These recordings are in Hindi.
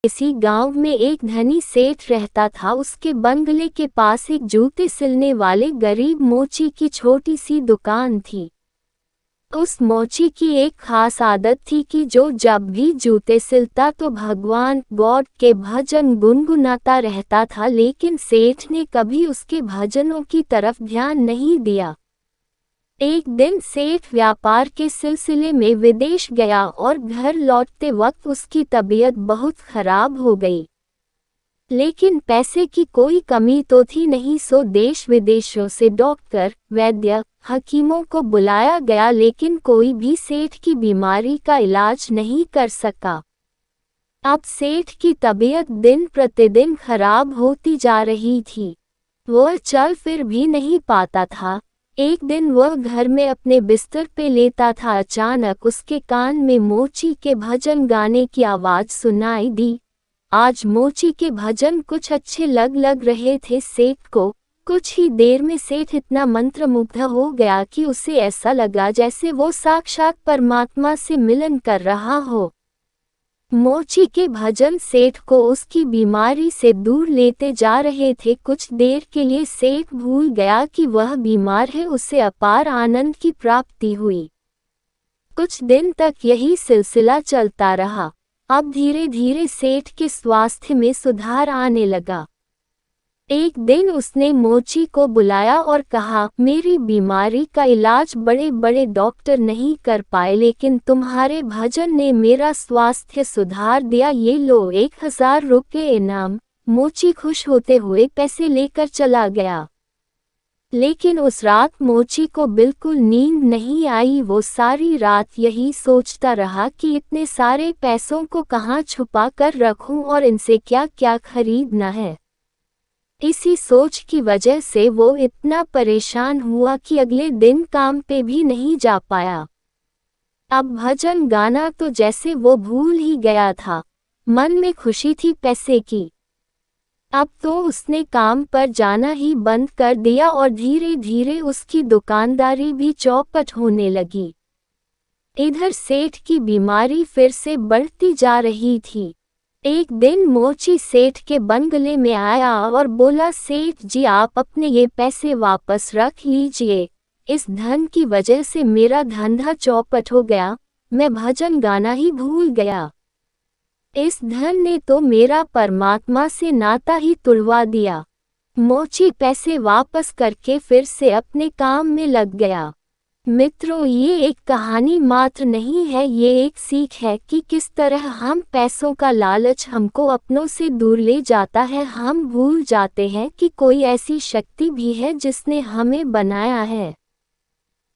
इसी गांव में एक धनी सेठ रहता था। उसके बंगले के पास एक जूते सिलने वाले गरीब मोची की छोटी सी दुकान थी। उस मोची की एक खास आदत थी कि जो जब भी जूते सिलता तो भगवान गॉड के भजन गुनगुनाता रहता था, लेकिन सेठ ने कभी उसके भजनों की तरफ ध्यान नहीं दिया। एक दिन सेठ व्यापार के सिलसिले में विदेश गया और घर लौटते वक्त उसकी तबीयत बहुत खराब हो गई। लेकिन पैसे की कोई कमी तो थी नहीं, सो देश विदेशों से डॉक्टर, वैद्य, हकीमों को बुलाया गया, लेकिन कोई भी सेठ की बीमारी का इलाज नहीं कर सका। अब सेठ की तबीयत दिन प्रतिदिन खराब होती जा रही थी। वह चल फिर भी नहीं पाता था। एक दिन वह घर में अपने बिस्तर पे लेटा था। अचानक उसके कान में मोची के भजन गाने की आवाज़ सुनाई दी। आज मोची के भजन कुछ अच्छे लग रहे थे सेठ को। कुछ ही देर में सेठ इतना मंत्रमुग्ध हो गया कि उसे ऐसा लगा जैसे वो साक्षात परमात्मा से मिलन कर रहा हो। मोची के भजन सेठ को उसकी बीमारी से दूर लेते जा रहे थे। कुछ देर के लिए सेठ भूल गया कि वह बीमार है। उसे अपार आनंद की प्राप्ति हुई। कुछ दिन तक यही सिलसिला चलता रहा। अब धीरे धीरे सेठ के स्वास्थ्य में सुधार आने लगा। एक दिन उसने मोची को बुलाया और कहा, मेरी बीमारी का इलाज बड़े बड़े डॉक्टर नहीं कर पाए, लेकिन तुम्हारे भजन ने मेरा स्वास्थ्य सुधार दिया। ये लो 1000 रुपये इनाम। मोची खुश होते हुए पैसे लेकर चला गया। लेकिन उस रात मोची को बिल्कुल नींद नहीं आई। वो सारी रात यही सोचता रहा कि इतने सारे पैसों को कहाँ छुपा कर रखूं और इनसे क्या क्या खरीदना है। इसी सोच की वजह से वो इतना परेशान हुआ कि अगले दिन काम पे भी नहीं जा पाया। अब भजन गाना तो जैसे वो भूल ही गया था। मन में खुशी थी पैसे की। अब तो उसने काम पर जाना ही बंद कर दिया और धीरे धीरे उसकी दुकानदारी भी चौपट होने लगी। इधर सेठ की बीमारी फिर से बढ़ती जा रही थी। एक दिन मोची सेठ के बंगले में आया और बोला, सेठ जी आप अपने ये पैसे वापस रख लीजिए। इस धन की वजह से मेरा धंधा चौपट हो गया। मैं भजन गाना ही भूल गया। इस धन ने तो मेरा परमात्मा से नाता ही तुड़वा दिया। मोची पैसे वापस करके फिर से अपने काम में लग गया। मित्रों, ये एक कहानी मात्र नहीं है, ये एक सीख है कि किस तरह हम पैसों का लालच हमको अपनों से दूर ले जाता है। हम भूल जाते हैं कि कोई ऐसी शक्ति भी है जिसने हमें बनाया है।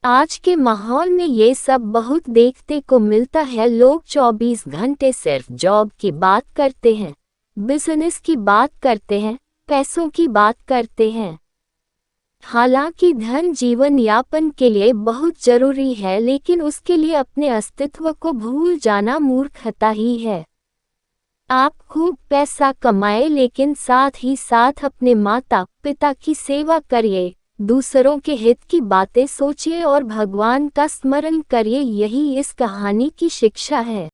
आज के माहौल में ये सब बहुत देखने को मिलता है। लोग 24 घंटे सिर्फ जॉब की बात करते हैं, बिजनेस की बात करते हैं, पैसों की बात करते हैं। हालांकि धन जीवन यापन के लिए बहुत जरूरी है, लेकिन उसके लिए अपने अस्तित्व को भूल जाना मूर्खता ही है। आप खूब पैसा कमाए, लेकिन साथ ही साथ अपने माता पिता की सेवा करिए, दूसरों के हित की बातें सोचिए और भगवान का स्मरण करिए। यही इस कहानी की शिक्षा है।